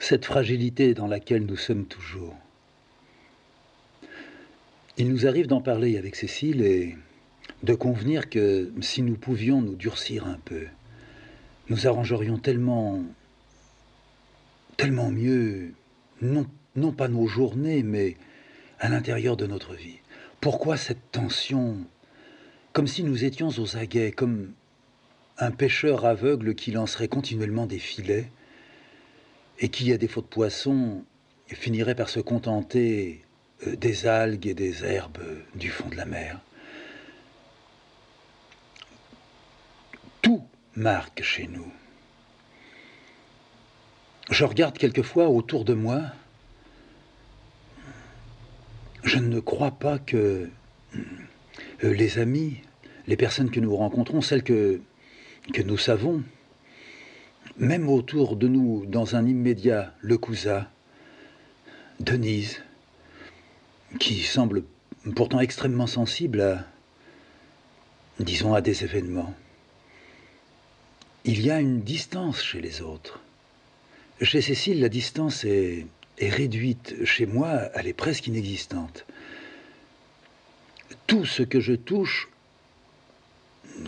cette fragilité dans laquelle nous sommes toujours. Il nous arrive d'en parler avec Cécile et de convenir que si nous pouvions nous durcir un peu, nous arrangerions tellement mieux, non pas nos journées, mais à l'intérieur de notre vie. Pourquoi cette tension? Comme si nous étions aux aguets, comme un pêcheur aveugle qui lancerait continuellement des filets et qui, à défaut de poissons, finirait par se contenter des algues et des herbes du fond de la mer. Tout marque chez nous. Je regarde quelquefois autour de moi. Je ne crois pas que les amis, les personnes que nous rencontrons, celles que nous savons, même autour de nous, dans un immédiat, le cousin, Denise, qui semble pourtant extrêmement sensible à, disons, à des événements. Il y a une distance chez les autres. Chez Cécile, la distance est réduite. Chez moi, elle est presque inexistante. Tout ce que je touche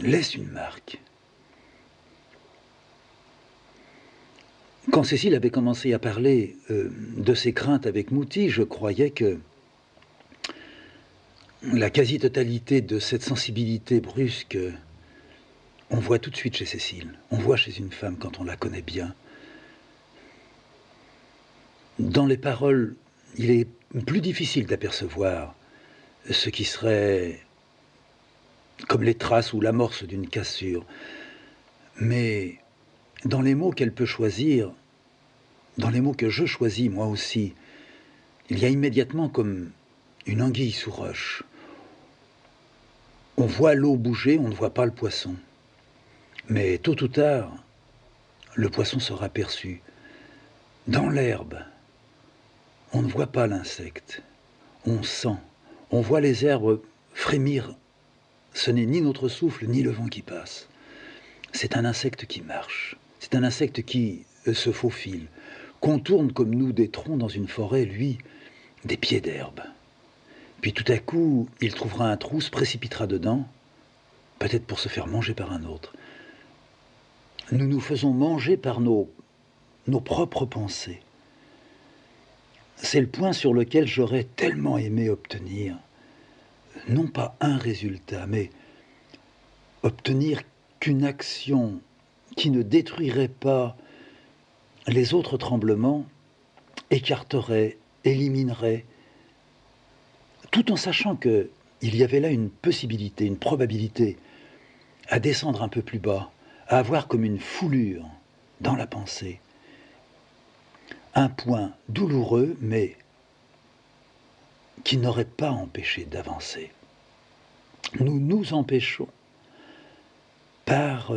laisse une marque. Quand Cécile avait commencé à parler de ses craintes avec Mouti, je croyais que la quasi-totalité de cette sensibilité brusque, on voit tout de suite chez Cécile. On voit chez une femme quand on la connaît bien. Dans les paroles, il est plus difficile d'apercevoir ce qui serait comme les traces ou l'amorce d'une cassure. Mais dans les mots qu'elle peut choisir, dans les mots que je choisis moi aussi, il y a immédiatement comme une anguille sous roche. On voit l'eau bouger, on ne voit pas le poisson. Mais tôt ou tard, le poisson sera perçu. Dans l'herbe, on ne voit pas l'insecte. On sent. On voit les herbes frémir. Ce n'est ni notre souffle, ni le vent qui passe. C'est un insecte qui marche. C'est un insecte qui se faufile, contourne comme nous des troncs dans une forêt, lui, des pieds d'herbe. Puis tout à coup, il trouvera un trou, se précipitera dedans, peut-être pour se faire manger par un autre. Nous nous faisons manger par nos propres pensées. C'est le point sur lequel j'aurais tellement aimé obtenir, non pas un résultat, mais obtenir qu'une action qui ne détruirait pas les autres tremblements écarterait, éliminerait, tout en sachant qu'il y avait là une possibilité, une probabilité à descendre un peu plus bas, à avoir comme une foulure dans la pensée. Un point douloureux, mais qui n'aurait pas empêché d'avancer. Nous nous empêchons par,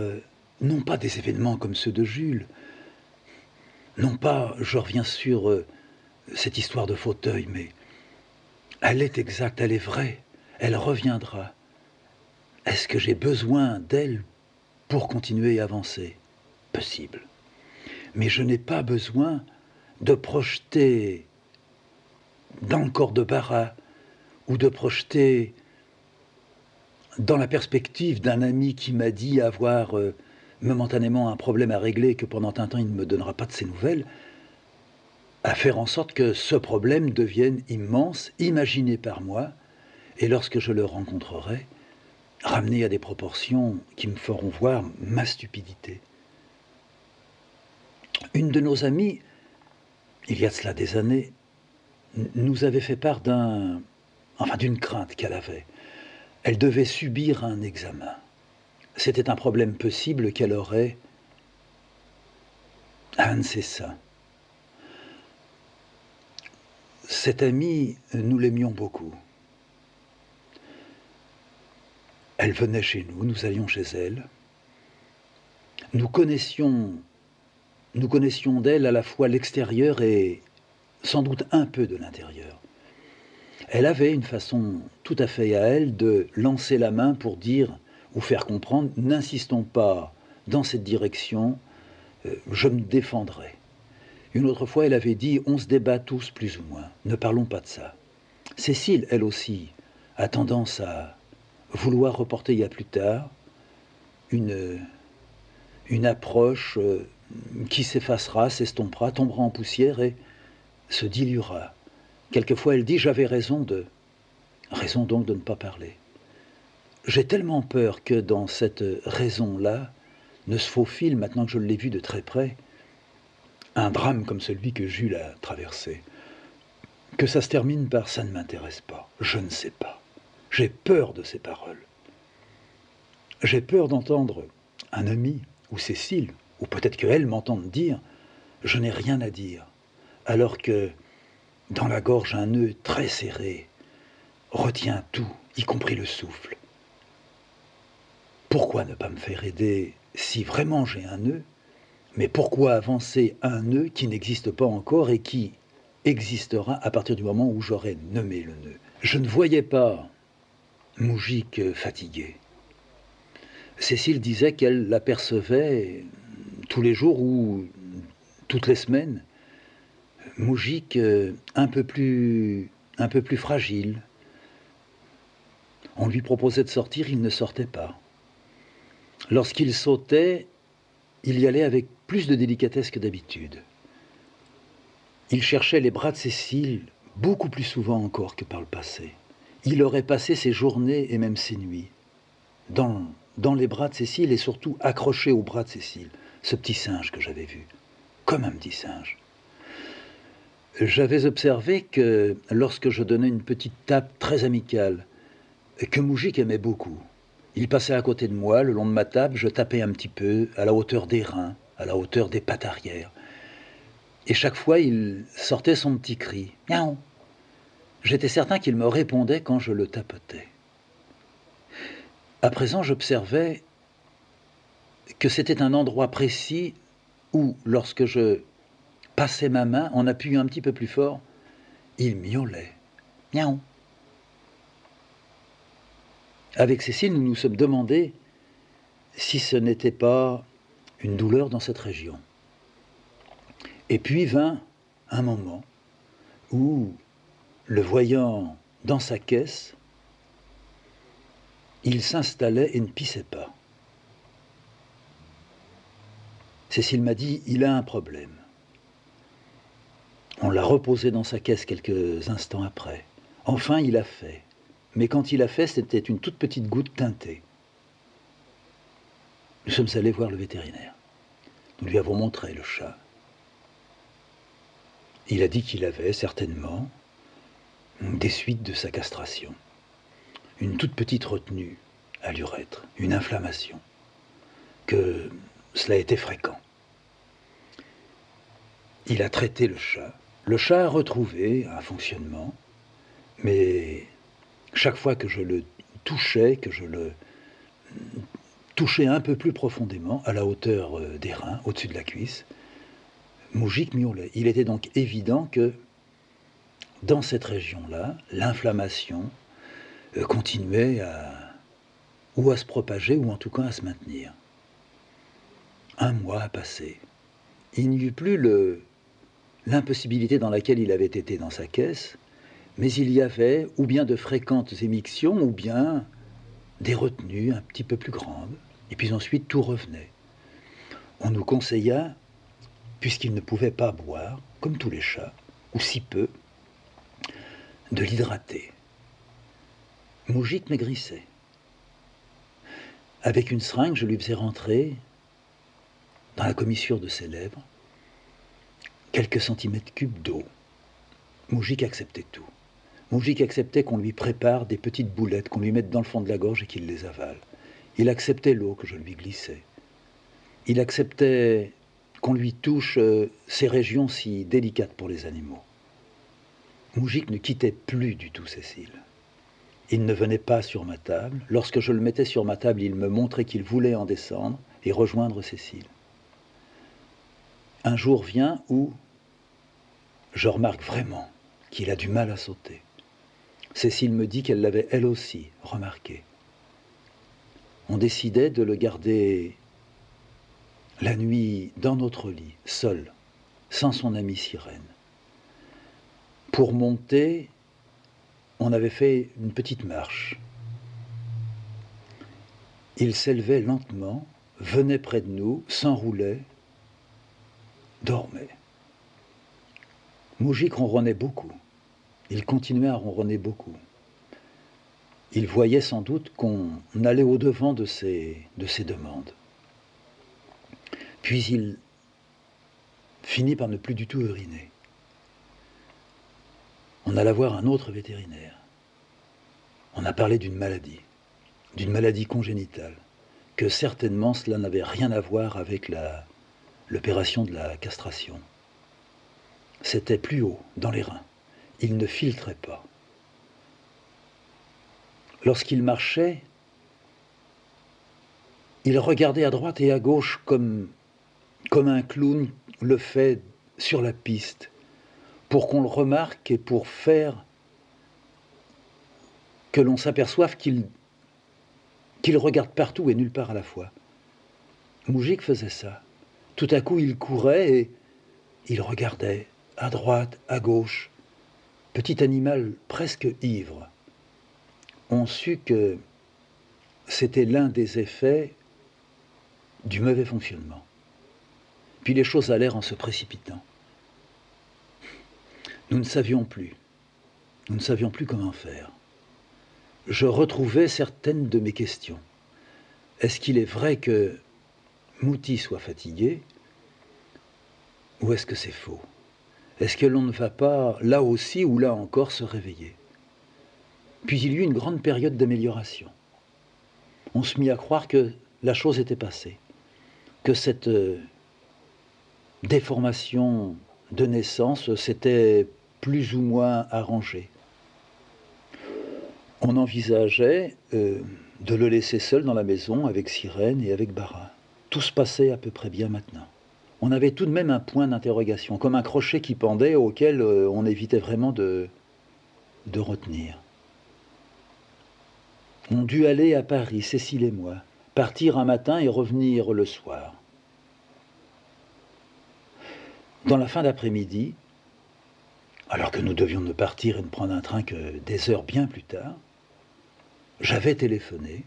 non pas des événements comme ceux de Jules, non pas, je reviens sur cette histoire de fauteuil, mais elle est exacte, elle est vraie, elle reviendra. Est-ce que j'ai besoin d'elle pour continuer à avancer? Possible. Mais je n'ai pas besoin de projeter dans le corps de Bara ou de projeter dans la perspective d'un ami qui m'a dit avoir momentanément un problème à régler, que pendant un temps il ne me donnera pas de ses nouvelles, à faire en sorte que ce problème devienne immense, imaginé par moi, et lorsque je le rencontrerai, ramené à des proportions qui me feront voir ma stupidité. Une de nos amies, il y a de cela des années, nous avait fait part d'une crainte qu'elle avait. Elle devait subir un examen. C'était un problème possible qu'elle aurait à un de ses seins. Cette amie, nous l'aimions beaucoup. Elle venait chez nous, nous allions chez elle. Nous connaissions d'elle à la fois l'extérieur et sans doute un peu de l'intérieur. Elle avait une façon tout à fait à elle de lancer la main pour dire ou faire comprendre, n'insistons pas dans cette direction, je me défendrai. Une autre fois, elle avait dit « On se débat tous plus ou moins, ne parlons pas de ça ». Cécile, elle aussi, a tendance à vouloir reporter à plus tard une approche qui s'effacera, s'estompera, tombera en poussière et se diluera. Quelquefois, elle dit « J'avais raison donc de ne pas parler ». J'ai tellement peur que dans cette raison-là ne se faufile, maintenant que je l'ai vu de très près, un drame comme celui que Jules a traversé. Que ça se termine par « ça ne m'intéresse pas, je ne sais pas ». J'ai peur de ces paroles. J'ai peur d'entendre un ami, ou Cécile, ou peut-être qu'elle m'entende dire « je n'ai rien à dire », alors que dans la gorge un nœud très serré retient tout, y compris le souffle. Pourquoi ne pas me faire aider si vraiment j'ai un nœud? Mais pourquoi avancer un nœud qui n'existe pas encore et qui existera à partir du moment où j'aurai nommé le nœud? Je ne voyais pas Moujik fatigué. Cécile disait qu'elle l'apercevait tous les jours ou toutes les semaines, Moujik un peu plus fragile. On lui proposait de sortir, il ne sortait pas. Lorsqu'il sautait, il y allait avec plus de délicatesse que d'habitude. Il cherchait les bras de Cécile beaucoup plus souvent encore que par le passé. Il aurait passé ses journées et même ses nuits dans les bras de Cécile et surtout accroché aux bras de Cécile, ce petit singe que j'avais vu, comme un petit singe. J'avais observé que lorsque je donnais une petite tape très amicale, que Moujik aimait beaucoup. Il passait à côté de moi, le long de ma table, je tapais un petit peu, à la hauteur des reins, à la hauteur des pattes arrière. Et chaque fois, il sortait son petit cri, « Miaou ». J'étais certain qu'il me répondait quand je le tapotais. À présent, j'observais que c'était un endroit précis où, lorsque je passais ma main, en appuyant un petit peu plus fort, il miaulait, « Miaou ». Avec Cécile, nous nous sommes demandé si ce n'était pas une douleur dans cette région. Et puis vint un moment où, le voyant dans sa caisse, il s'installait et ne pissait pas. Cécile m'a dit, il a un problème. On l'a reposé dans sa caisse quelques instants après. Enfin, il a fait. Mais quand il a fait, c'était une toute petite goutte teintée. Nous sommes allés voir le vétérinaire. Nous lui avons montré le chat. Il a dit qu'il avait certainement des suites de sa castration. Une toute petite retenue à l'urètre, une inflammation, que cela était fréquent. Il a traité le chat. Le chat a retrouvé un fonctionnement, mais chaque fois que je le touchais, que je le touchais un peu plus profondément, à la hauteur des reins, au-dessus de la cuisse, Moujik miaulait. Il était donc évident que dans cette région-là, l'inflammation continuait à se propager, ou en tout cas à se maintenir. Un mois a passé. Il n'y eut plus l'impossibilité dans laquelle il avait été dans sa caisse, mais il y avait ou bien de fréquentes émictions, ou bien des retenues un petit peu plus grandes, et puis ensuite tout revenait. On nous conseilla, puisqu'il ne pouvait pas boire, comme tous les chats, ou si peu, de l'hydrater. Moujik maigrissait. Avec une seringue, je lui faisais rentrer, dans la commissure de ses lèvres, quelques centimètres cubes d'eau. Moujik acceptait tout. Moujik acceptait qu'on lui prépare des petites boulettes, qu'on lui mette dans le fond de la gorge et qu'il les avale. Il acceptait l'eau que je lui glissais. Il acceptait qu'on lui touche ces régions si délicates pour les animaux. Moujik ne quittait plus du tout Cécile. Il ne venait pas sur ma table. Lorsque je le mettais sur ma table, il me montrait qu'il voulait en descendre et rejoindre Cécile. Un jour vient où je remarque vraiment qu'il a du mal à sauter. Cécile me dit qu'elle l'avait elle aussi remarqué. On décidait de le garder la nuit dans notre lit, seul. sans son amie Sirène. Pour monter, on avait fait une petite marche. Il s'élevait lentement, venait près de nous, s'enroulait, dormait. Moujik ronronnait beaucoup. Il continuait à ronronner beaucoup. Il voyait sans doute qu'on allait au-devant de ses demandes. Puis il finit par ne plus du tout uriner. On alla voir un autre vétérinaire. On a parlé d'une maladie congénitale, que certainement cela n'avait rien à voir avec l'opération de la castration. C'était plus haut, dans les reins. Il ne filtrait pas. Lorsqu'il marchait, il regardait à droite et à gauche comme un clown le fait sur la piste, pour qu'on le remarque et pour faire que l'on s'aperçoive qu'il regarde partout et nulle part à la fois. Moujik faisait ça. Tout à coup, il courait et il regardait à droite, à gauche. Petit animal presque ivre. On sut que c'était l'un des effets du mauvais fonctionnement. Puis les choses allèrent en se précipitant. Nous ne savions plus comment faire. Je retrouvais certaines de mes questions. Est-ce qu'il est vrai que Mouti soit fatigué, ou est-ce que c'est faux? Est-ce que l'on ne va pas, là aussi ou là encore, se réveiller? Puis il y eut une grande période d'amélioration. On se mit à croire que la chose était passée, que cette déformation de naissance s'était plus ou moins arrangée. On envisageait de le laisser seul dans la maison avec Sirène et avec Bara. Tout se passait à peu près bien maintenant. On avait tout de même un point d'interrogation, comme un crochet qui pendait auquel on évitait vraiment de retenir. On dut aller à Paris, Cécile et moi, partir un matin et revenir le soir. Dans la fin d'après-midi, alors que nous devions ne partir et ne prendre un train que des heures bien plus tard, j'avais téléphoné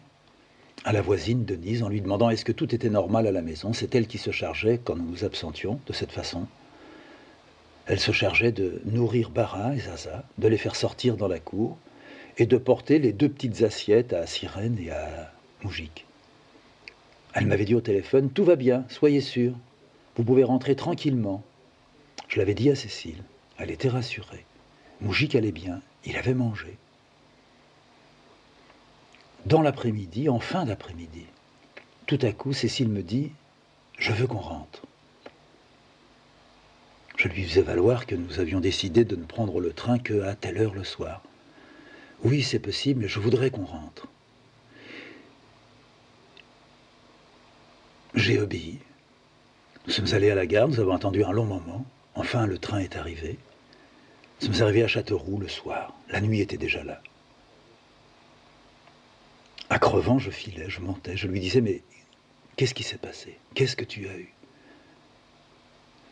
à la voisine Denise en lui demandant est-ce que tout était normal à la maison. C'est elle qui se chargeait, quand nous nous absentions, de cette façon. Elle se chargeait de nourrir Bara et Zaza, de les faire sortir dans la cour et de porter les 2 petites assiettes à Sirène et à Moujik. Elle m'avait dit au téléphone, tout va bien, soyez sûrs, vous pouvez rentrer tranquillement. Je l'avais dit à Cécile, elle était rassurée. Moujik allait bien, il avait mangé. Dans l'après-midi, en fin d'après-midi, tout à coup, Cécile me dit « Je veux qu'on rentre ». Je lui faisais valoir que nous avions décidé de ne prendre le train qu'à telle heure le soir. « Oui, c'est possible, mais je voudrais qu'on rentre ». J'ai obéi. Nous sommes allés à la gare, nous avons attendu un long moment. Enfin, le train est arrivé. Nous sommes arrivés à Châteauroux le soir. La nuit était déjà là. À crevant, je filais, je montais, je lui disais « Mais qu'est-ce qui s'est passé? Qu'est-ce que tu as eu ?»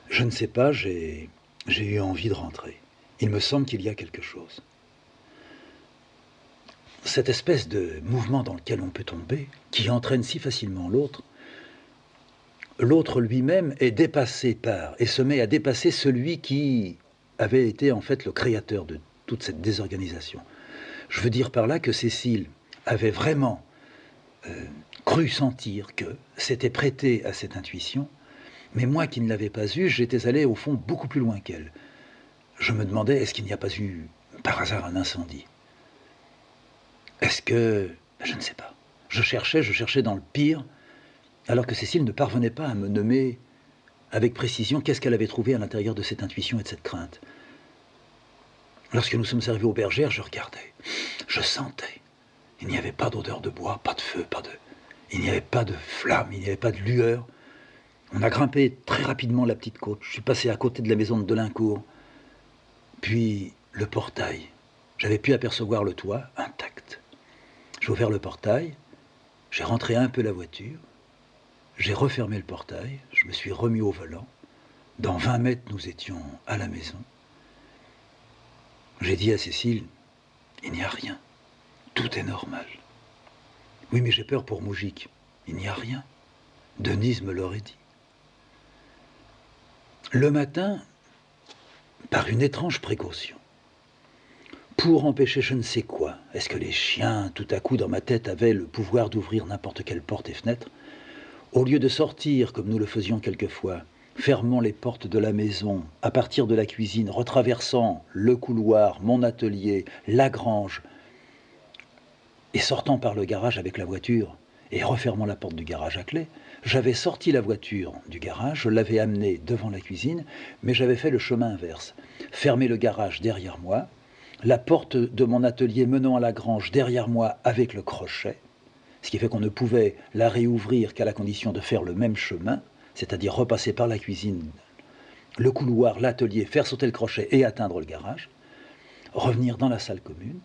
Je ne sais pas, j'ai eu envie de rentrer. Il me semble qu'il y a quelque chose. Cette espèce de mouvement dans lequel on peut tomber, qui entraîne si facilement l'autre lui-même est dépassé par, et se met à dépasser celui qui avait été en fait le créateur de toute cette désorganisation. Je veux dire par là que Cécile avait vraiment cru sentir que s'était prêté à cette intuition, mais moi qui ne l'avais pas eue, j'étais allé au fond beaucoup plus loin qu'elle. Je me demandais, est-ce qu'il n'y a pas eu par hasard un incendie? Est-ce que... Je ne sais pas. Je cherchais dans le pire, alors que Cécile ne parvenait pas à me nommer avec précision qu'est-ce qu'elle avait trouvé à l'intérieur de cette intuition et de cette crainte. Lorsque nous sommes arrivés aux bergères, je regardais. Je sentais. Il n'y avait pas d'odeur de bois, pas de feu, il n'y avait pas de flamme, il n'y avait pas de lueur. On a grimpé très rapidement la petite côte. Je suis passé à côté de la maison de Delincourt. Puis le portail. J'avais pu apercevoir le toit intact. J'ai ouvert le portail, j'ai rentré un peu la voiture, j'ai refermé le portail, je me suis remis au volant. Dans 20 mètres, nous étions à la maison. J'ai dit à Cécile, il n'y a rien, tout est normal. Oui, mais j'ai peur pour Moujik. Il n'y a rien. Denise me l'aurait dit. Le matin, par une étrange précaution, pour empêcher je ne sais quoi, est-ce que les chiens, tout à coup dans ma tête, avaient le pouvoir d'ouvrir n'importe quelle porte et fenêtre? Au lieu de sortir, comme nous le faisions quelquefois, fermant les portes de la maison, à partir de la cuisine, retraversant le couloir, mon atelier, la grange, et sortant par le garage avec la voiture, et refermant la porte du garage à clé, j'avais sorti la voiture du garage, je l'avais amenée devant la cuisine, mais j'avais fait le chemin inverse. Fermé le garage derrière moi, la porte de mon atelier menant à la grange derrière moi avec le crochet, ce qui fait qu'on ne pouvait la réouvrir qu'à la condition de faire le même chemin, c'est-à-dire repasser par la cuisine, le couloir, l'atelier, faire sauter le crochet et atteindre le garage, revenir dans la salle commune,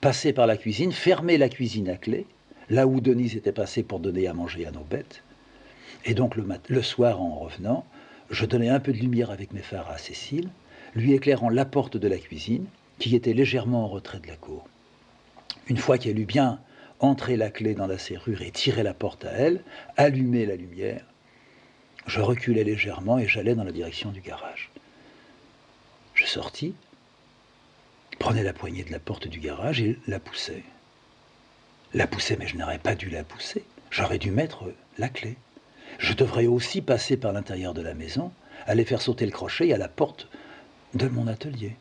passer par la cuisine, fermer la cuisine à clé, là où Denise était passée pour donner à manger à nos bêtes. Et donc le soir, en revenant, je donnais un peu de lumière avec mes phares à Cécile, lui éclairant la porte de la cuisine, qui était légèrement en retrait de la cour. Une fois qu'elle eut bien entré la clé dans la serrure et tiré la porte à elle, allumé la lumière, je reculais légèrement et j'allais dans la direction du garage. Je sortis, prenais la poignée de la porte du garage et la poussais. La poussais, mais je n'aurais pas dû la pousser. J'aurais dû mettre la clé. Je devrais aussi passer par l'intérieur de la maison, aller faire sauter le crochet à la porte de mon atelier.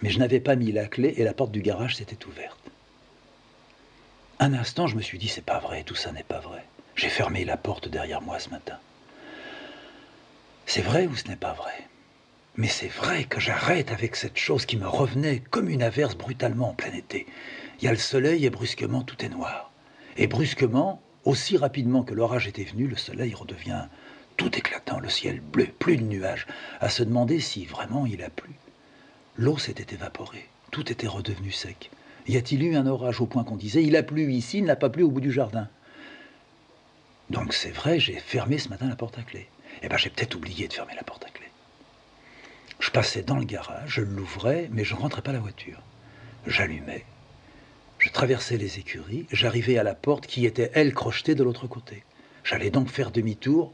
Mais je n'avais pas mis la clé et la porte du garage s'était ouverte. Un instant, je me suis dit, c'est pas vrai, tout ça n'est pas vrai. J'ai fermé la porte derrière moi ce matin. C'est vrai ou ce n'est pas vrai? Mais c'est vrai que j'arrête avec cette chose qui me revenait comme une averse brutalement en plein été. Il y a le soleil et brusquement tout est noir. Et brusquement, aussi rapidement que l'orage était venu, le soleil redevient tout éclatant, le ciel bleu, plus de nuages, à se demander si vraiment il a plu. L'eau s'était évaporée, tout était redevenu sec. Y a-t-il eu un orage au point qu'on disait « il a plu ici, il n'a pas plu au bout du jardin ». Donc c'est vrai, j'ai fermé ce matin la porte à clé. Eh bien j'ai peut-être oublié de fermer la porte à clé. Je passais dans le garage, je l'ouvrais, mais je ne rentrais pas la voiture. J'allumais, je traversais les écuries, j'arrivais à la porte qui était, elle, crochetée de l'autre côté. J'allais donc faire demi-tour,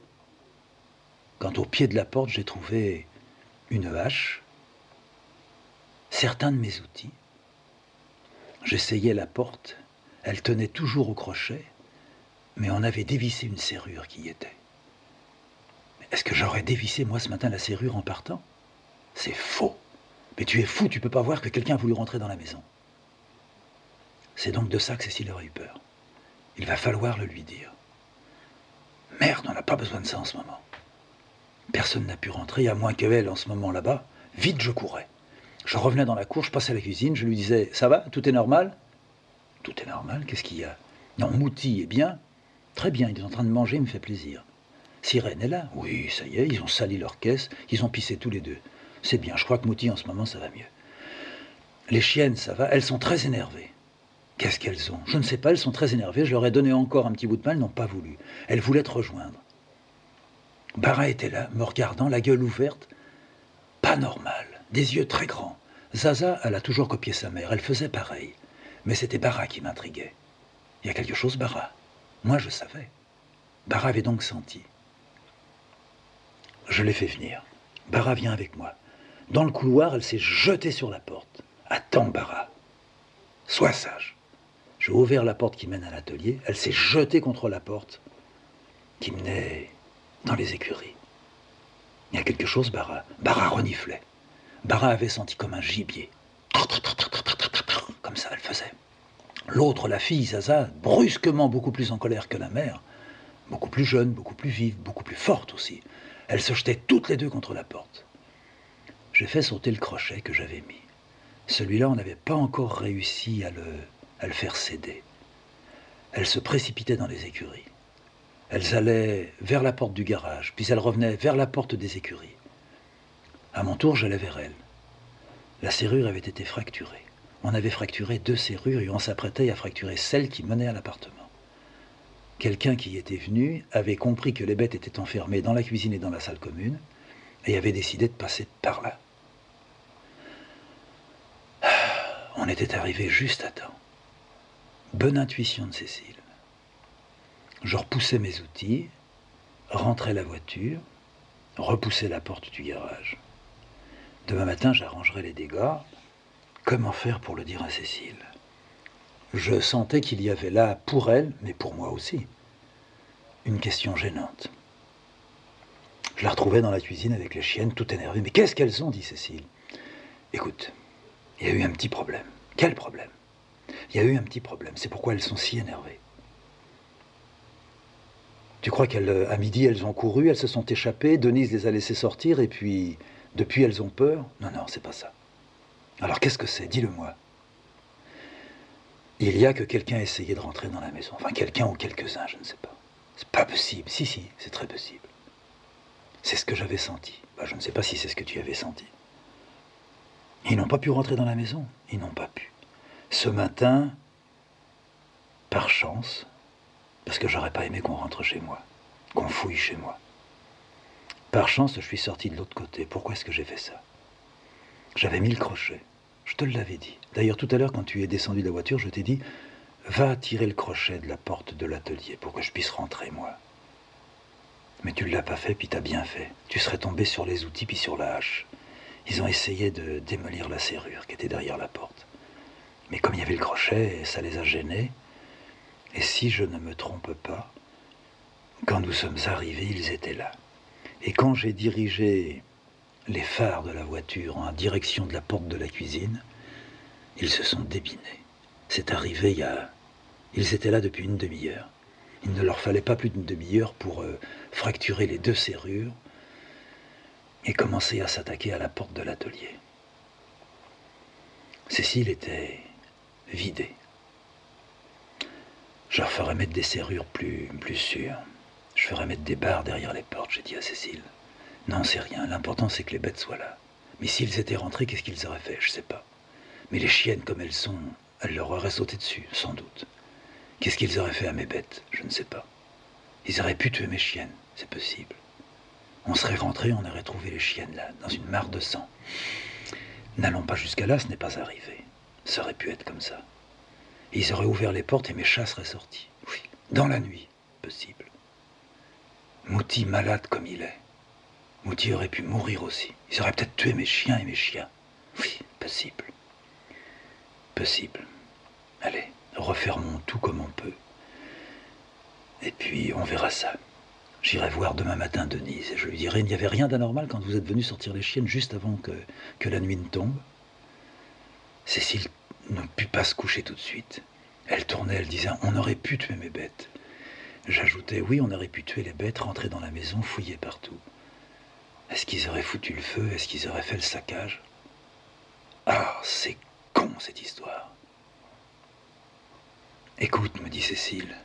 quand au pied de la porte, j'ai trouvé une hache, certains de mes outils. J'essayais la porte, elle tenait toujours au crochet, mais on avait dévissé une serrure qui y était. Est-ce que j'aurais dévissé, moi, ce matin, la serrure en partant? C'est faux. Mais tu es fou, tu peux pas voir que quelqu'un a voulu rentrer dans la maison. C'est donc de ça que Cécile aurait eu peur. Il va falloir le lui dire. Merde, on n'a pas besoin de ça en ce moment. Personne n'a pu rentrer, à moins qu'elle, en ce moment là-bas. Vite, je courais. Je revenais dans la cour, je passais à la cuisine, je lui disais « Ça va? Tout est normal ?» « Tout est normal, qu'est-ce qu'il y a ?»« Non, Mouti est bien. Très bien, il est en train de manger, il me fait plaisir. Sirène est là. Oui, ça y est, ils ont sali leur caisse, ils ont pissé tous les deux. C'est bien, je crois que Mouti, en ce moment, ça va mieux. Les chiennes, ça va, elles sont très énervées. Qu'est-ce qu'elles ont? Je ne sais pas, elles sont très énervées, je leur ai donné encore un petit bout de pain, elles n'ont pas voulu. Elles voulaient te rejoindre. Bara était là, me regardant, la gueule ouverte. Pas normal, des yeux très grands. Zaza, elle a toujours copié sa mère, elle faisait pareil. Mais c'était Bara qui m'intriguait. Il y a quelque chose, Bara. Moi, je savais. Bara avait donc senti. Je l'ai fait venir. Bara vient avec moi. Dans le couloir, elle s'est jetée sur la porte. Attends, Bara. Sois sage. J'ai ouvert la porte qui mène à l'atelier. Elle s'est jetée contre la porte qui menait dans les écuries. Il y a quelque chose, Bara. Bara reniflait. Bara avait senti comme un gibier. Comme ça, elle faisait. L'autre, la fille, Zaza, brusquement beaucoup plus en colère que la mère, beaucoup plus jeune, beaucoup plus vive, beaucoup plus forte aussi. Elles se jetaient toutes les deux contre la porte. J'ai fait sauter le crochet que j'avais mis. Celui-là, on n'avait pas encore réussi à le faire céder. Elles se précipitaient dans les écuries. Elles allaient vers la porte du garage, puis elles revenaient vers la porte des écuries. À mon tour, j'allais vers elles. La serrure avait été fracturée. On avait fracturé 2 serrures et on s'apprêtait à fracturer celle qui menait à l'appartement. Quelqu'un qui était venu avait compris que les bêtes étaient enfermées dans la cuisine et dans la salle commune. et avait décidé de passer par là. On était arrivé juste à temps. Bonne intuition de Cécile. Je repoussais mes outils, rentrais la voiture, repoussais la porte du garage. Demain matin, j'arrangerai les dégâts. Comment faire pour le dire à Cécile? Je sentais qu'il y avait là, pour elle, mais pour moi aussi, une question gênante. Je la retrouvais dans la cuisine avec les chiennes, tout énervées. « Mais qu'est-ce qu'elles ont ?» dit Cécile. « Écoute, il y a eu un petit problème. » « Quel problème ?»« Il y a eu un petit problème. C'est pourquoi elles sont si énervées. » Tu crois qu'à midi, elles ont couru, elles se sont échappées, Denise les a laissées sortir, et puis, depuis, elles ont peur? Non, non, c'est pas ça. Alors, qu'est-ce que c'est? Dis-le-moi. Il y a que quelqu'un a essayé de rentrer dans la maison. Enfin, quelqu'un ou quelques-uns, je ne sais pas. C'est pas possible. Si, si, c'est très possible. C'est ce que j'avais senti. Ben, je ne sais pas si c'est ce que tu avais senti. Ils n'ont pas pu rentrer dans la maison. Ils n'ont pas pu. Ce matin, par chance, parce que j'aurais pas aimé qu'on rentre chez moi, qu'on fouille chez moi. Par chance, je suis sorti de l'autre côté. Pourquoi est-ce que j'ai fait ça? J'avais mis le crochet. Je te l'avais dit. D'ailleurs, tout à l'heure, quand tu es descendu de la voiture, je t'ai dit « Va tirer le crochet de la porte de l'atelier pour que je puisse rentrer, moi. » Mais tu ne l'as pas fait, puis tu as bien fait. Tu serais tombé sur les outils, puis sur la hache. Ils ont essayé de démolir la serrure qui était derrière la porte. Mais comme il y avait le crochet, ça les a gênés. Et si je ne me trompe pas, quand nous sommes arrivés, ils étaient là. Et quand j'ai dirigé les phares de la voiture en direction de la porte de la cuisine, ils se sont débinés. C'est arrivé il y a... Ils étaient là depuis une demi-heure. Il ne leur fallait pas plus d'une demi-heure pour fracturer les deux serrures et commencer à s'attaquer à la porte de l'atelier. Cécile était vidée. Je leur ferai mettre des serrures plus sûres. Je ferai mettre des barres derrière les portes, j'ai dit à Cécile. Non, c'est rien, l'important c'est que les bêtes soient là. Mais s'ils étaient rentrés, qu'est-ce qu'ils auraient fait? Je sais pas. Mais les chiennes, comme elles sont, elles leur auraient sauté dessus, sans doute. Qu'est-ce qu'ils auraient fait à mes bêtes? Je ne sais pas. Ils auraient pu tuer mes chiennes, c'est possible. On serait rentré, on aurait trouvé les chiennes là, dans une mare de sang. N'allons pas jusqu'à là, ce n'est pas arrivé. Ça aurait pu être comme ça. Et ils auraient ouvert les portes et mes chats seraient sortis. Oui, dans la nuit, possible. Mouti, malade comme il est. Mouti aurait pu mourir aussi. Ils auraient peut-être tué mes chiens et mes chiens. Oui, possible. Possible. Allez, refermons tout comme on peut. Et puis, on verra ça. J'irai voir demain matin Denise et je lui dirai, il n'y avait rien d'anormal quand vous êtes venu sortir les chiennes juste avant que la nuit ne tombe. Cécile ne put pas se coucher tout de suite. Elle tournait, elle disait, on aurait pu tuer mes bêtes. J'ajoutais, oui, on aurait pu tuer les bêtes, rentrer dans la maison, fouiller partout. Est-ce qu'ils auraient foutu le feu? Est-ce qu'ils auraient fait le saccage? Ah, c'est con cette histoire. Écoute, me dit Cécile,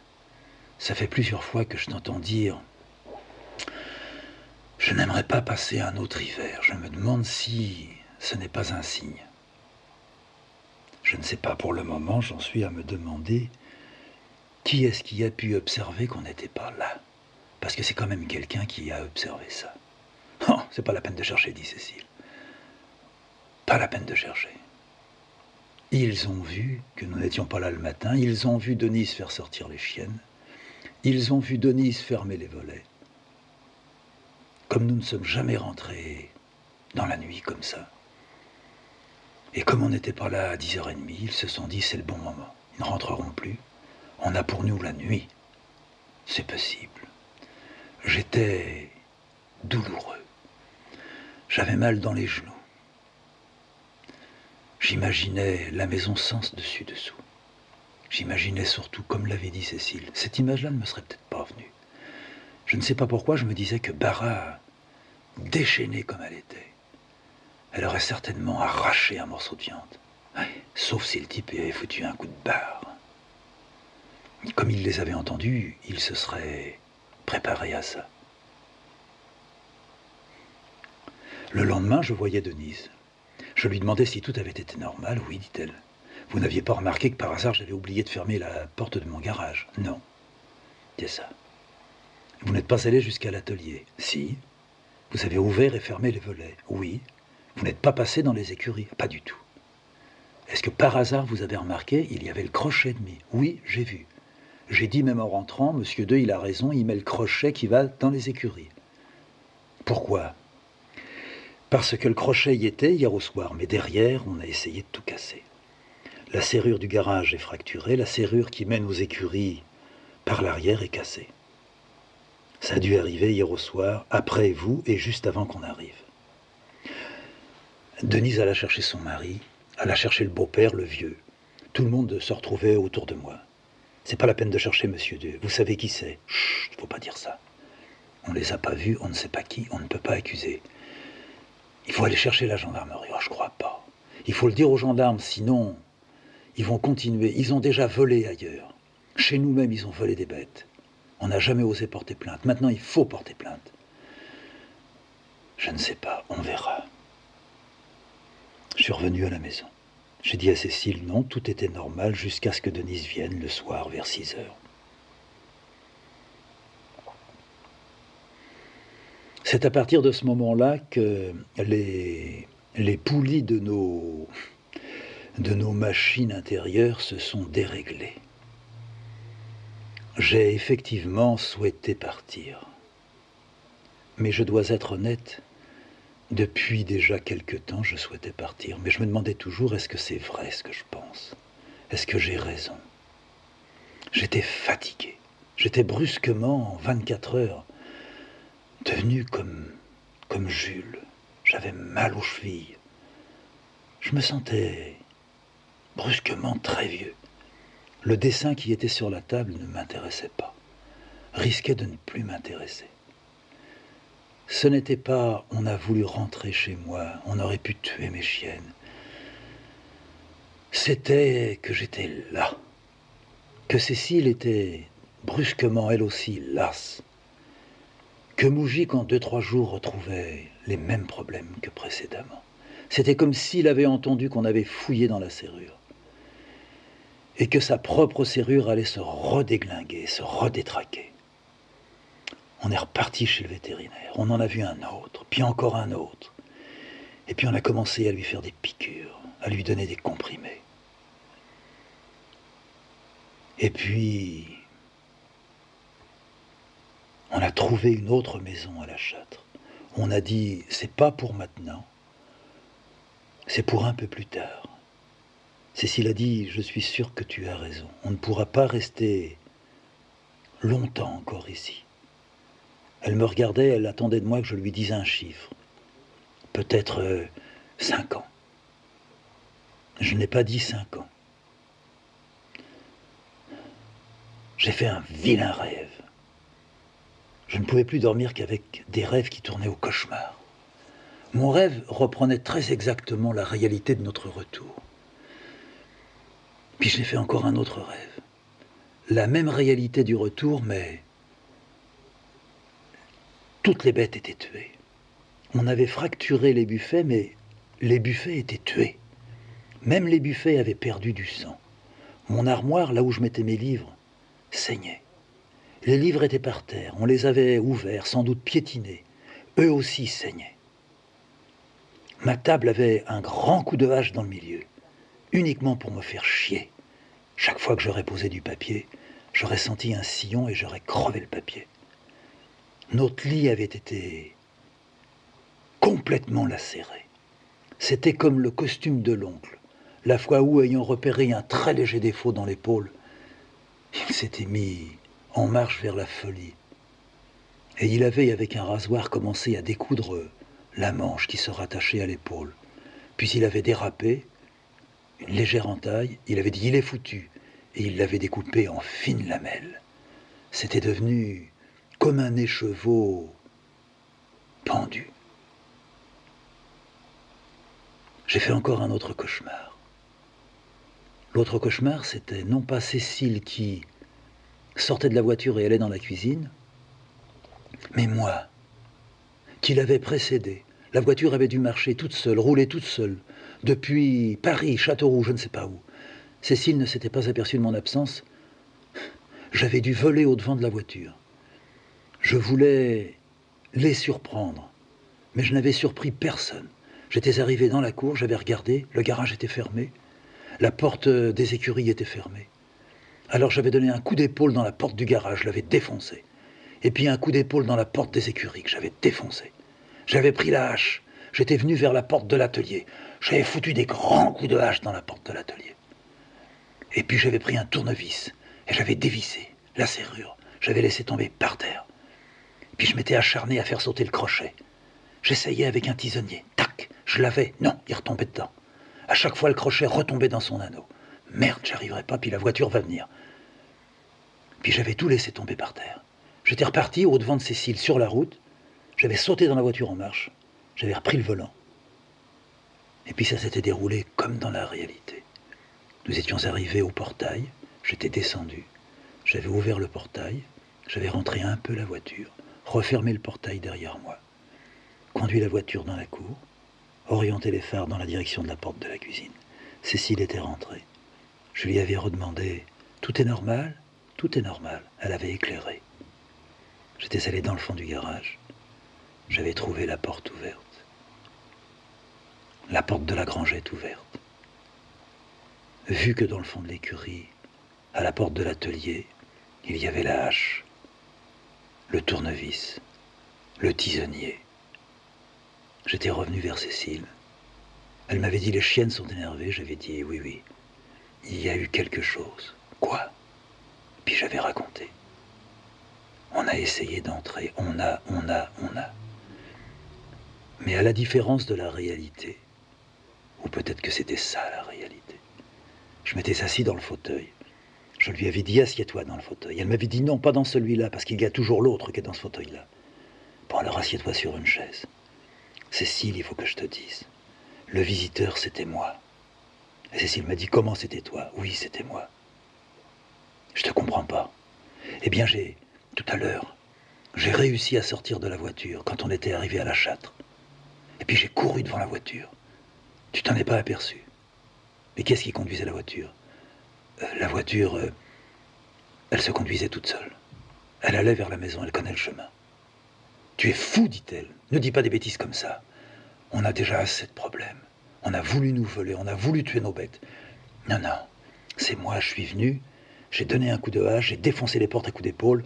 ça fait plusieurs fois que je t'entends dire « Je n'aimerais pas passer un autre hiver. Je me demande si ce n'est pas un signe. » Je ne sais pas pour le moment, j'en suis à me demander qui est-ce qui a pu observer qu'on n'était pas là. Parce que c'est quand même quelqu'un qui a observé ça. Oh, c'est pas la peine de chercher, dit Cécile. Pas la peine de chercher. Ils ont vu que nous n'étions pas là le matin, ils ont vu Denise faire sortir les chiennes, ils ont vu Denise fermer les volets. Comme nous ne sommes jamais rentrés dans la nuit comme ça, et comme on n'était pas là à 10h30, ils se sont dit c'est le bon moment, ils ne rentreront plus, on a pour nous la nuit. C'est possible. J'étais douloureux, j'avais mal dans les genoux. J'imaginais la maison sens dessus-dessous. J'imaginais surtout, comme l'avait dit Cécile, cette image-là ne me serait peut-être pas venue. Je ne sais pas pourquoi, je me disais que Bara, déchaînée comme elle était, elle aurait certainement arraché un morceau de viande. Ouais, sauf si le type avait foutu un coup de barre. Comme il les avait entendus, il se serait préparé à ça. Le lendemain, je voyais Denise. Je lui demandais si tout avait été normal. Oui, dit-elle. Vous n'aviez pas remarqué que par hasard j'avais oublié de fermer la porte de mon garage? Non. C'est ça. Vous n'êtes pas allé jusqu'à l'atelier? Si. Vous avez ouvert et fermé les volets. Oui. Vous n'êtes pas passé dans les écuries. Pas du tout. Est-ce que par hasard vous avez remarqué, il y avait le crochet de mis? Oui, j'ai vu. J'ai dit même en rentrant, monsieur 2, il a raison, il met le crochet qui va dans les écuries. Pourquoi? Parce que le crochet y était hier au soir, mais derrière, on a essayé de tout casser. La serrure du garage est fracturée, la serrure qui mène aux écuries par l'arrière est cassée. Ça a dû arriver hier au soir, après vous et juste avant qu'on arrive. Denise alla chercher son mari, alla chercher le beau-père, le vieux. Tout le monde se retrouvait autour de moi. C'est pas la peine de chercher monsieur 2. Vous savez qui c'est? Chut, faut pas dire ça. On les a pas vus, on ne sait pas qui, on ne peut pas accuser. Il faut aller chercher la gendarmerie. Oh, je crois pas. Il faut le dire aux gendarmes, sinon ils vont continuer. Ils ont déjà volé ailleurs. Chez nous-mêmes, ils ont volé des bêtes. On n'a jamais osé porter plainte. Maintenant, il faut porter plainte. Je ne sais pas, on verra. Je suis revenu à la maison. J'ai dit à Cécile, non, tout était normal jusqu'à ce que Denise vienne le soir vers 6 heures. C'est à partir de ce moment-là que les poulies de nos machines intérieures se sont déréglées. J'ai effectivement souhaité partir. Mais je dois être honnête, depuis déjà quelque temps, je souhaitais partir. Mais je me demandais toujours, est-ce que c'est vrai ce que je pense? Est-ce que j'ai raison? J'étais fatigué. J'étais brusquement, en 24 heures, devenu comme Jules. J'avais mal aux chevilles. Je me sentais brusquement très vieux. Le dessin qui était sur la table ne m'intéressait pas, risquait de ne plus m'intéresser. Ce n'était pas « on a voulu rentrer chez moi, on aurait pu tuer mes chiennes ». C'était que j'étais là, que Cécile était brusquement elle aussi lasse, que Moujik en 2-3 jours retrouvait les mêmes problèmes que précédemment. C'était comme s'il avait entendu qu'on avait fouillé dans la serrure et que sa propre serrure allait se redéglinguer, se redétraquer. On est reparti chez le vétérinaire, on en a vu un autre, puis encore un autre. Et puis on a commencé à lui faire des piqûres, à lui donner des comprimés. Et puis, on a trouvé une autre maison à La Châtre. On a dit, c'est pas pour maintenant, c'est pour un peu plus tard. Cécile a dit, je suis sûre que tu as raison, on ne pourra pas rester longtemps encore ici. Elle me regardait, elle attendait de moi que je lui dise un chiffre. Peut-être 5 ans. Je n'ai pas dit 5 ans. J'ai fait un vilain rêve. Je ne pouvais plus dormir qu'avec des rêves qui tournaient au cauchemar. Mon rêve reprenait très exactement la réalité de notre retour. Puis j'ai fait encore un autre rêve. La même réalité du retour, mais toutes les bêtes étaient tuées. On avait fracturé les buffets, mais les buffets étaient tués. Même les buffets avaient perdu du sang. Mon armoire, là où je mettais mes livres, saignait. Les livres étaient par terre, on les avait ouverts, sans doute piétinés. Eux aussi saignaient. Ma table avait un grand coup de hache dans le milieu, uniquement pour me faire chier. Chaque fois que j'aurais posé du papier, j'aurais senti un sillon et j'aurais crevé le papier. Notre lit avait été complètement lacéré. C'était comme le costume de l'oncle, la fois où, ayant repéré un très léger défaut dans l'épaule, il s'était mis en marche vers la folie. Et il avait, avec un rasoir, commencé à découdre la manche qui se rattachait à l'épaule. Puis il avait dérapé, une légère entaille, il avait dit « il est foutu », et il l'avait découpé en fines lamelles. C'était devenu comme un écheveau pendu. J'ai fait encore un autre cauchemar. L'autre cauchemar, c'était non pas Cécile qui sortait de la voiture et allait dans la cuisine, mais moi, qui l'avais précédée. La voiture avait dû marcher toute seule, rouler toute seule, depuis Paris, Châteauroux, je ne sais pas où. Cécile ne s'était pas aperçue de mon absence. J'avais dû voler au-devant de la voiture. Je voulais les surprendre, Mais je n'avais surpris personne. J'étais arrivé dans la cour, j'avais regardé, le garage était fermé, la porte des écuries était fermée. Alors j'avais donné un coup d'épaule dans la porte du garage, je l'avais défoncé. Et puis un coup d'épaule dans la porte des écuries que j'avais défoncé. J'avais pris la hache, j'étais venu vers la porte de l'atelier. J'avais foutu des grands coups de hache dans la porte de l'atelier. Et puis j'avais pris un tournevis et j'avais dévissé la serrure. J'avais laissé tomber par terre. Puis je m'étais acharné à faire sauter le crochet. J'essayais avec un tisonnier. Tac, je l'avais. Non, il retombait dedans. À chaque fois, le crochet retombait dans son anneau. Merde, j'arriverai pas, puis la voiture va venir. Puis j'avais tout laissé tomber par terre. J'étais reparti au-devant de Cécile sur la route. J'avais sauté dans la voiture en marche. J'avais repris le volant. Et puis ça s'était déroulé comme dans la réalité. Nous étions arrivés au portail. J'étais descendu. J'avais ouvert le portail. J'avais rentré un peu la voiture. Refermé le portail derrière moi. Conduit la voiture dans la cour. Orienté les phares dans la direction de la porte de la cuisine. Cécile était rentrée. Je lui avais redemandé « Tout est normal ?» « Tout est normal. » Elle avait éclairé. J'étais allé dans le fond du garage. J'avais trouvé la porte ouverte. La porte de la grangette ouverte. Vu que dans le fond de l'écurie, à la porte de l'atelier, il y avait la hache, le tournevis, le tisonnier. J'étais revenu vers Cécile. Elle m'avait dit « Les chiennes sont énervées ». J'avais dit « Oui, oui, il y a eu quelque chose ». Quoi? Puis j'avais raconté. On a essayé d'entrer, on a. Mais à la différence de la réalité, ou peut-être que c'était ça la réalité, je m'étais assis dans le fauteuil. Je lui avais dit « Assieds-toi dans le fauteuil ». Elle m'avait dit « Non, pas dans celui-là, parce qu'il y a toujours l'autre qui est dans ce fauteuil-là ». Bon, alors assieds-toi sur une chaise. Cécile, il faut que je te dise, le visiteur, c'était moi. Et Cécile m'a dit « Comment c'était toi ?»« Oui, c'était moi. » Je te comprends pas. Eh bien, tout à l'heure, j'ai réussi à sortir de la voiture quand on était arrivé à la Châtre. Et puis j'ai couru devant la voiture. Tu t'en es pas aperçu. Mais qu'est-ce qui conduisait la voiture? La voiture, elle se conduisait toute seule. Elle allait vers la maison, elle connaît le chemin. Tu es fou, dit-elle. Ne dis pas des bêtises comme ça. On a déjà assez de problèmes. On a voulu nous voler, on a voulu tuer nos bêtes. Non, non, c'est moi, je suis venu, j'ai donné un coup de hache, j'ai défoncé les portes à coups d'épaule.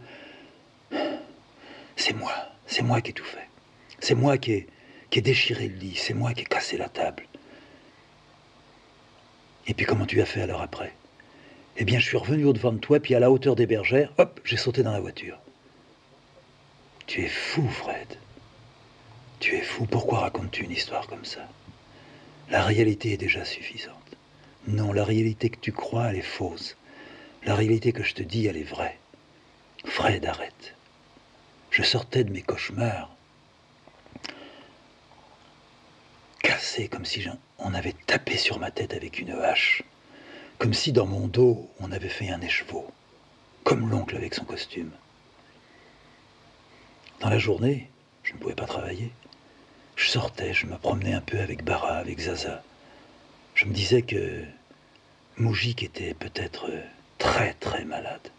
C'est moi qui ai tout fait. C'est moi qui ai déchiré le lit, c'est moi qui ai cassé la table. Et puis comment tu as fait alors après? Eh bien, je suis revenu au-devant de toi, puis à la hauteur des bergères, hop, j'ai sauté dans la voiture. Tu es fou, Fred. Tu es fou, pourquoi racontes-tu une histoire comme ça? La réalité est déjà suffisante. Non, la réalité que tu crois, elle est fausse. La réalité que je te dis, elle est vraie. Fred, arrête. Je sortais de mes cauchemars, cassé comme si on avait tapé sur ma tête avec une hache, comme si dans mon dos, on avait fait un écheveau, comme l'oncle avec son costume. Dans la journée, je ne pouvais pas travailler. Je sortais, je me promenais un peu avec Bara, avec Zaza. Je me disais que Moujik était peut-être très très malade.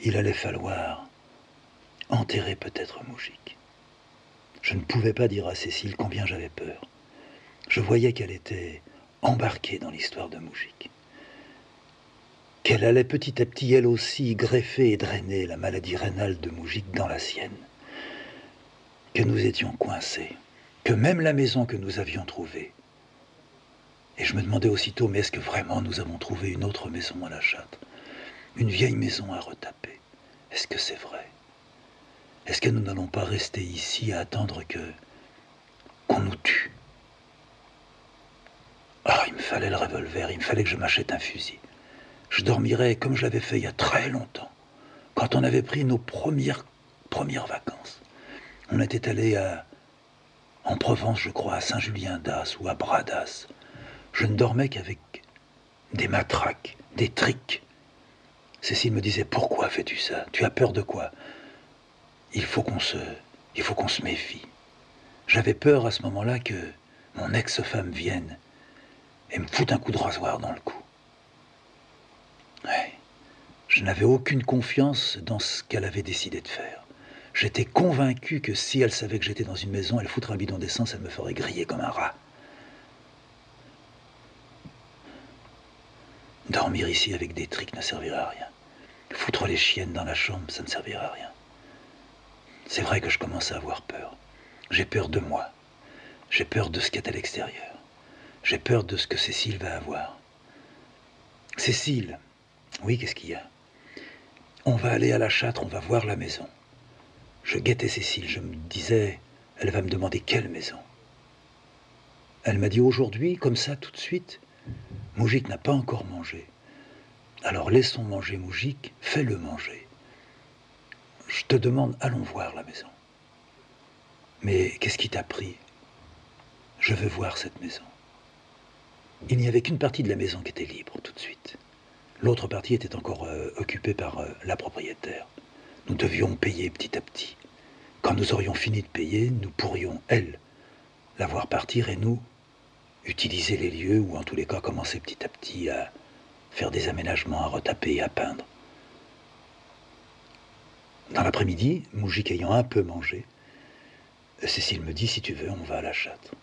Il allait falloir enterrer peut-être Moujik. Je ne pouvais pas dire à Cécile combien j'avais peur. Je voyais qu'elle était embarquée dans l'histoire de Moujik. Qu'elle allait petit à petit, elle aussi, greffer et drainer la maladie rénale de Moujik dans la sienne. Que nous étions coincés. Que même la maison que nous avions trouvée. Et je me demandais aussitôt, mais est-ce que vraiment nous avons trouvé une autre maison à la Châtre? Une vieille maison à retaper? Est-ce que c'est vrai? Est-ce que nous n'allons pas rester ici à attendre qu'on nous tue? Ah, il me fallait le revolver, il me fallait que je m'achète un fusil. Je dormirais comme je l'avais fait il y a très longtemps, quand on avait pris nos premières vacances. On était allé en Provence, je crois, à Saint-Julien-d'As ou à Bradas. Je ne dormais qu'avec des matraques, des triques. Cécile me disait, pourquoi fais-tu ça? Tu as peur de quoi? Il faut qu'on se méfie. J'avais peur à ce moment-là que mon ex-femme vienne et me foute un coup de rasoir dans le cou. Ouais. Je n'avais aucune confiance dans ce qu'elle avait décidé de faire. J'étais convaincu que si elle savait que j'étais dans une maison, elle foutrait un bidon d'essence, elle me ferait griller comme un rat. Dormir ici avec des triques ne servirait à rien. Foutre les chiennes dans la chambre, ça ne servirait à rien. C'est vrai que je commence à avoir peur. J'ai peur de moi. J'ai peur de ce qu'il y a à l'extérieur. J'ai peur de ce que Cécile va avoir. Cécile, oui, qu'est-ce qu'il y a? On va aller à la Châtre, on va voir la maison. Je guettais Cécile, je me disais, elle va me demander quelle maison. Elle m'a dit aujourd'hui, comme ça, tout de suite, Moujik n'a pas encore mangé. Alors laissons manger Moujik, fais-le manger. Je te demande, allons voir la maison. Mais qu'est-ce qui t'a pris? Je veux voir cette maison. Il n'y avait qu'une partie de la maison qui était libre tout de suite. L'autre partie était encore occupée par la propriétaire. Nous devions payer petit à petit. Quand nous aurions fini de payer, nous pourrions, elle, la voir partir et nous, utiliser les lieux ou en tous les cas commencer petit à petit à faire des aménagements, à retaper et à peindre. Dans l'après-midi, Moujik ayant un peu mangé, Cécile me dit, si tu veux, on va à la Châtre.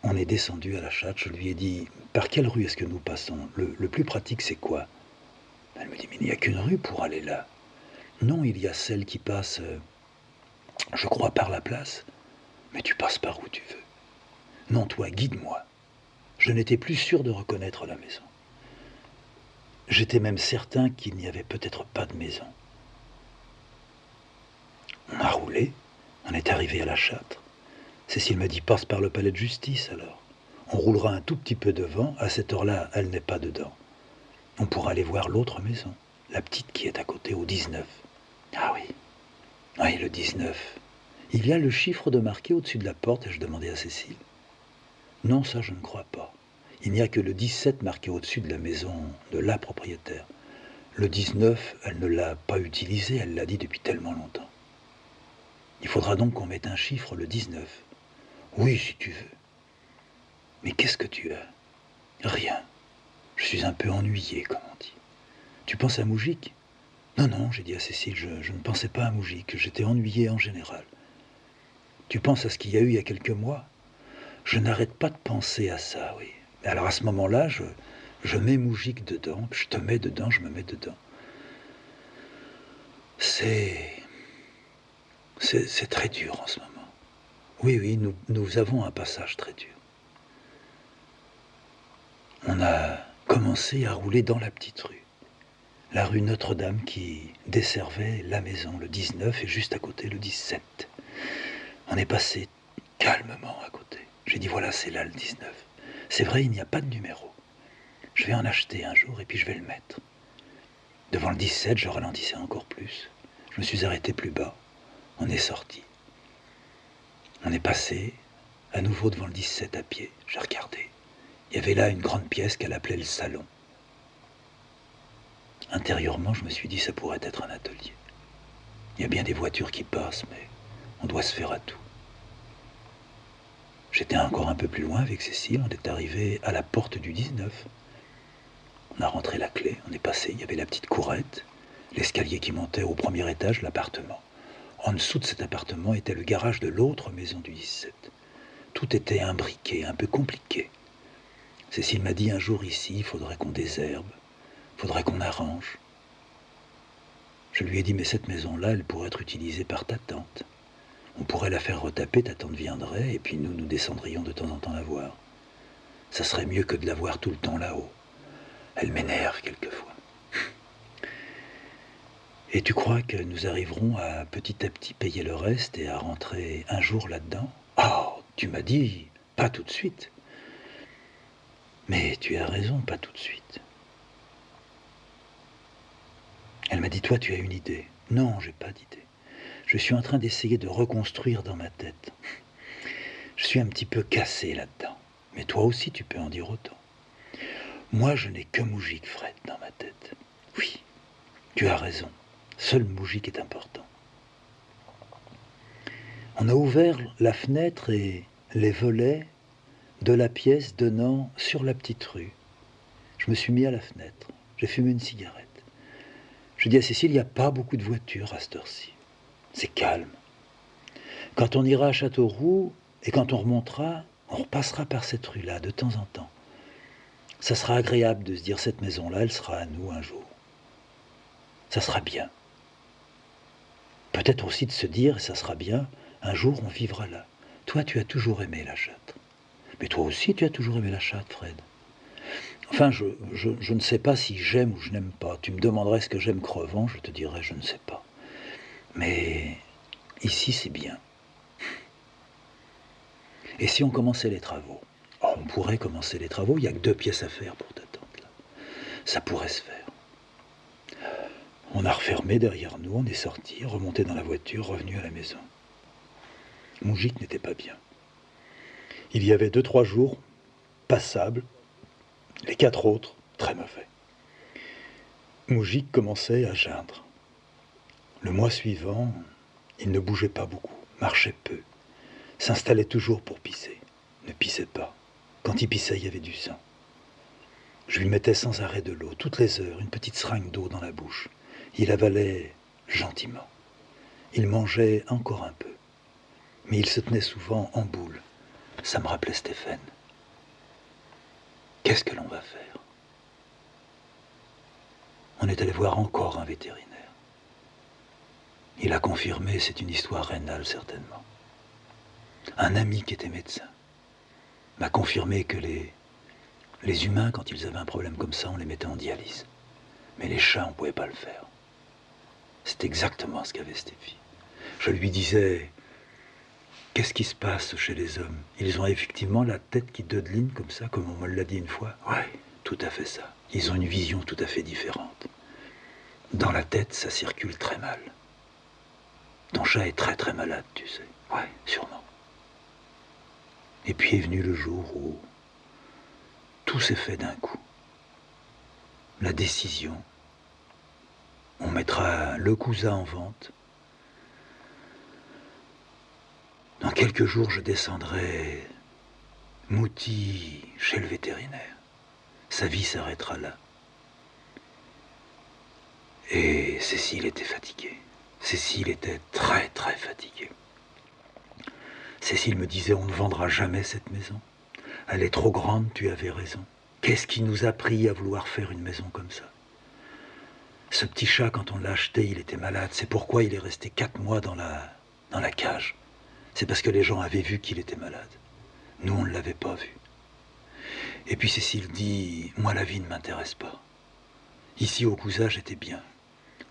On est descendu à la Châtre, je lui ai dit, par quelle rue est-ce que nous passons? Le plus pratique, c'est quoi? Elle me dit, mais il n'y a qu'une rue pour aller là. Non, il y a celle qui passe, je crois, par la place. Mais tu passes par où tu veux. Non, toi, guide-moi. Je n'étais plus sûr de reconnaître la maison. J'étais même certain qu'il n'y avait peut-être pas de maison. On a roulé, on est arrivé à la Châtre. Cécile me dit, passe par le palais de justice alors. On roulera un tout petit peu devant, à cette heure-là, elle n'est pas dedans. On pourra aller voir l'autre maison, la petite qui est à côté, au 19. Ah oui, oui, le 19. Il y a le chiffre de marqué au-dessus de la porte et je demandais à Cécile. Non, ça je ne crois pas. Il n'y a que le 17 marqué au-dessus de la maison de la propriétaire. Le 19, elle ne l'a pas utilisé, elle l'a dit depuis tellement longtemps. Il faudra donc qu'on mette un chiffre, le 19. Oui, si tu veux. Mais qu'est-ce que tu as? Rien. Je suis un peu ennuyé, comme on dit. Tu penses à Moujik? Non, non, j'ai dit à Cécile, je ne pensais pas à Moujik, j'étais ennuyé en général. Tu penses à ce qu'il y a eu il y a quelques mois? Je n'arrête pas de penser à ça, oui. Mais alors à ce moment-là, je mets Moujik dedans, je te mets dedans, je me mets dedans. C'est très dur en ce moment. Oui, oui, nous avons un passage très dur. On a commencé à rouler dans la petite rue. La rue Notre-Dame qui desservait la maison, le 19 et juste à côté le 17. On est passé calmement à côté. J'ai dit voilà, c'est là le 19. C'est vrai, il n'y a pas de numéro. Je vais en acheter un jour et puis je vais le mettre. Devant le 17, je ralentissais encore plus. Je me suis arrêté plus bas. On est sorti. On est passé à nouveau devant le 17 à pied. J'ai regardé. Il y avait là une grande pièce qu'elle appelait le salon. Intérieurement, je me suis dit ça pourrait être un atelier. Il y a bien des voitures qui passent, mais on doit se faire à tout. J'étais encore un peu plus loin avec Cécile, on est arrivé à la porte du 19. On a rentré la clé, on est passé, il y avait la petite courette, l'escalier qui montait au premier étage, l'appartement. En dessous de cet appartement était le garage de l'autre maison du 17. Tout était imbriqué, un peu compliqué. Cécile m'a dit un jour ici, il faudrait qu'on désherbe, il faudrait qu'on arrange. Je lui ai dit, mais cette maison-là, elle pourrait être utilisée par ta tante. On pourrait la faire retaper, ta tante viendrait, et puis nous descendrions de temps en temps la voir. Ça serait mieux que de la voir tout le temps là-haut. Elle m'énerve quelquefois. Et tu crois que nous arriverons à petit payer le reste et à rentrer un jour là-dedans? Oh, tu m'as dit, pas tout de suite. Mais tu as raison, pas tout de suite. Elle m'a dit, toi tu as une idée. Non, j'ai pas d'idée. Je suis en train d'essayer de reconstruire dans ma tête. Je suis un petit peu cassé là-dedans. Mais toi aussi tu peux en dire autant. Moi je n'ai que Moujik, Fred, dans ma tête. Oui, tu as raison. Seul Moujik est important. On a ouvert la fenêtre et les volets de la pièce donnant sur la petite rue. Je me suis mis à la fenêtre. J'ai fumé une cigarette. Je dis à Cécile, il n'y a pas beaucoup de voitures à cette heure-ci. C'est calme. Quand on ira à Châteauroux, et quand on remontera, on repassera par cette rue-là de temps en temps. Ça sera agréable de se dire cette maison-là, elle sera à nous un jour. Ça sera bien. Peut-être aussi de se dire, et ça sera bien, un jour on vivra là. Toi, tu as toujours aimé la Châtre. Mais toi aussi, tu as toujours aimé la Châtre, Fred. Enfin, je ne sais pas si j'aime ou je n'aime pas. Tu me demanderais ce que j'aime crevant, je te dirais je ne sais pas. Mais ici, c'est bien. Et si on commençait les travaux? Oh, on pourrait commencer les travaux, il n'y a que 2 pièces à faire pour ta tante, là. Ça pourrait se faire. On a refermé derrière nous, on est sorti, remonté dans la voiture, revenu à la maison. Moujik n'était pas bien. Il y avait 2-3 jours passables, les 4 autres très mauvais. Moujik commençait à geindre. Le mois suivant, il ne bougeait pas beaucoup, marchait peu, s'installait toujours pour pisser, ne pissait pas. Quand il pissait, il y avait du sang. Je lui mettais sans arrêt de l'eau, toutes les heures, une petite seringue d'eau dans la bouche. Il avalait gentiment. Il mangeait encore un peu. Mais il se tenait souvent en boule. Ça me rappelait Stéphane. Qu'est-ce que l'on va faire? On est allé voir encore un vétérinaire. Il a confirmé, c'est une histoire rénale certainement. Un ami qui était médecin m'a confirmé que les humains, quand ils avaient un problème comme ça, on les mettait en dialyse. Mais les chats, on ne pouvait pas le faire. C'est exactement ce qu'avait Stéphie. Je lui disais, qu'est-ce qui se passe chez les hommes? Ils ont effectivement la tête qui dodeline comme ça, comme on me l'a dit une fois. Ouais, tout à fait ça. Ils ont une vision tout à fait différente. Dans la tête, ça circule très mal. Ton chat est très très malade, tu sais. Ouais, sûrement. Et puis est venu le jour où tout s'est fait d'un coup. La décision. On mettra le cousin en vente. Dans quelques jours, je descendrai Mouti chez le vétérinaire. Sa vie s'arrêtera là. Et Cécile était fatiguée. Cécile était très très fatiguée. Cécile me disait, on ne vendra jamais cette maison. Elle est trop grande, tu avais raison. Qu'est-ce qui nous a pris à vouloir faire une maison comme ça? Ce petit chat, quand on l'a acheté, il était malade. C'est pourquoi il est resté 4 mois dans la cage. C'est parce que les gens avaient vu qu'il était malade. Nous, on ne l'avait pas vu. Et puis Cécile dit, moi la vie ne m'intéresse pas. Ici au Cousin, j'étais bien.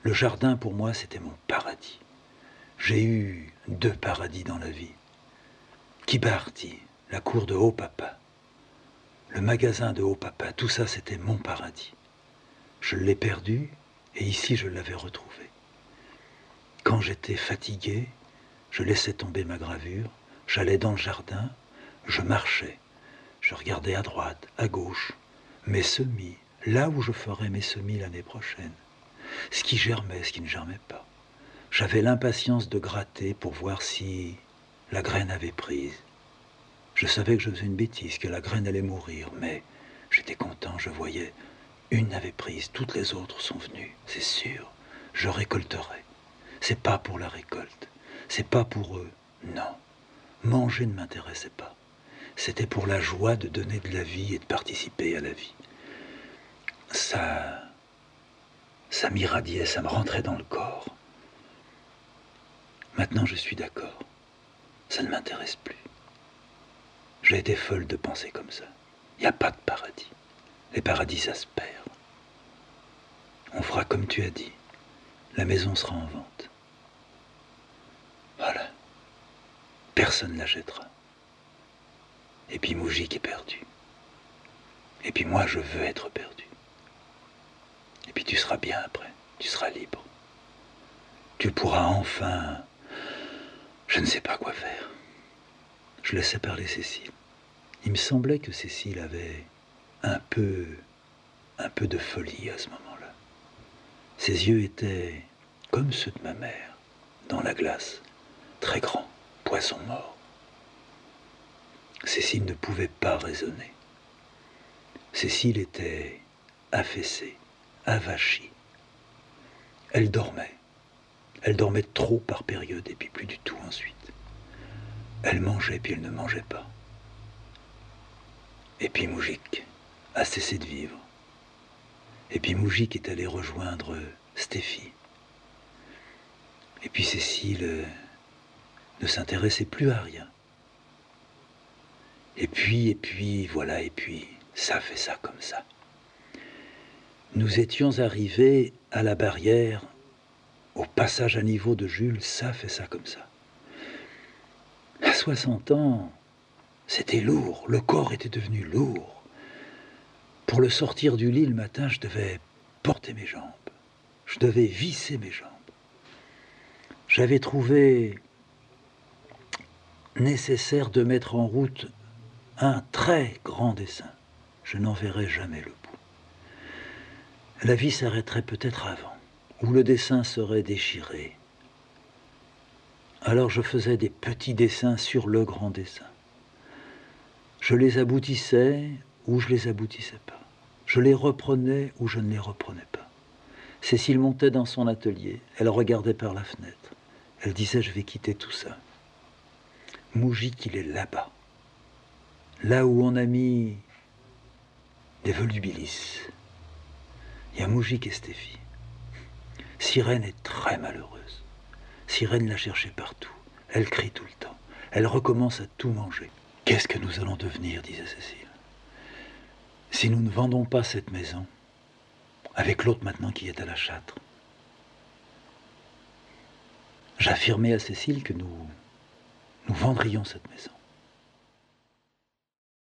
Le jardin, pour moi, c'était mon paradis. J'ai eu 2 paradis dans la vie. Kibarti, la cour de Haut-Papa, le magasin de Haut-Papa, tout ça, c'était mon paradis. Je l'ai perdu, et ici, je l'avais retrouvé. Quand j'étais fatigué, je laissais tomber ma gravure, j'allais dans le jardin, je marchais, je regardais à droite, à gauche, mes semis, là où je ferais mes semis l'année prochaine. Ce qui germait, ce qui ne germait pas. J'avais l'impatience de gratter pour voir si la graine avait prise. Je savais que je faisais une bêtise, que la graine allait mourir, mais j'étais content, je voyais. Une avait prise, toutes les autres sont venues, c'est sûr. Je récolterai. C'est pas pour la récolte, c'est pas pour eux, non. Manger ne m'intéressait pas. C'était pour la joie de donner de la vie et de participer à la vie. Ça m'irradiait, ça me rentrait dans le corps. Maintenant, je suis d'accord. Ça ne m'intéresse plus. J'ai été folle de penser comme ça. Il n'y a pas de paradis. Les paradis, ça se perd. On fera comme tu as dit. La maison sera en vente. Voilà. Personne ne l'achètera. Et puis Moujik est perdu. Et puis moi, je veux être perdu. Et puis tu seras bien après. Tu seras libre. Tu pourras enfin... Je ne sais pas quoi faire. Je laissais parler Cécile. Il me semblait que Cécile avait un peu de folie à ce moment-là. Ses yeux étaient comme ceux de ma mère, dans la glace, très grands, poisson mort. Cécile ne pouvait pas raisonner. Cécile était affaissée, avachie. Elle dormait. Elle dormait trop par période et puis plus du tout ensuite. Elle mangeait puis elle ne mangeait pas. Et puis Moujik a cessé de vivre. Et puis Moujik est allé rejoindre Stéphie. Et puis Cécile ne s'intéressait plus à rien. Et puis, voilà, et puis, ça fait ça comme ça. Nous étions arrivés à la barrière, au passage à niveau de Jules, ça fait ça comme ça. À 60 ans, c'était lourd, le corps était devenu lourd. Pour le sortir du lit le matin, je devais porter mes jambes, je devais visser mes jambes. J'avais trouvé nécessaire de mettre en route un très grand dessin. Je n'en verrai jamais le bout. La vie s'arrêterait peut-être avant, ou le dessin serait déchiré. Alors je faisais des petits dessins sur le grand dessin. Je les aboutissais ou je les aboutissais pas. Je les reprenais ou je ne les reprenais pas. Cécile montait dans son atelier, elle regardait par la fenêtre. Elle disait « Je vais quitter tout ça ». Moujik, il est là-bas. Là où on a mis des volubilis. Il y a Moujik et Stéphie. Sirène est très malheureuse. Sirène l'a cherchée partout. Elle crie tout le temps. Elle recommence à tout manger. Qu'est-ce que nous allons devenir, disait Cécile, si nous ne vendons pas cette maison, avec l'autre maintenant qui est à la Châtre. J'affirmais à Cécile que nous vendrions cette maison.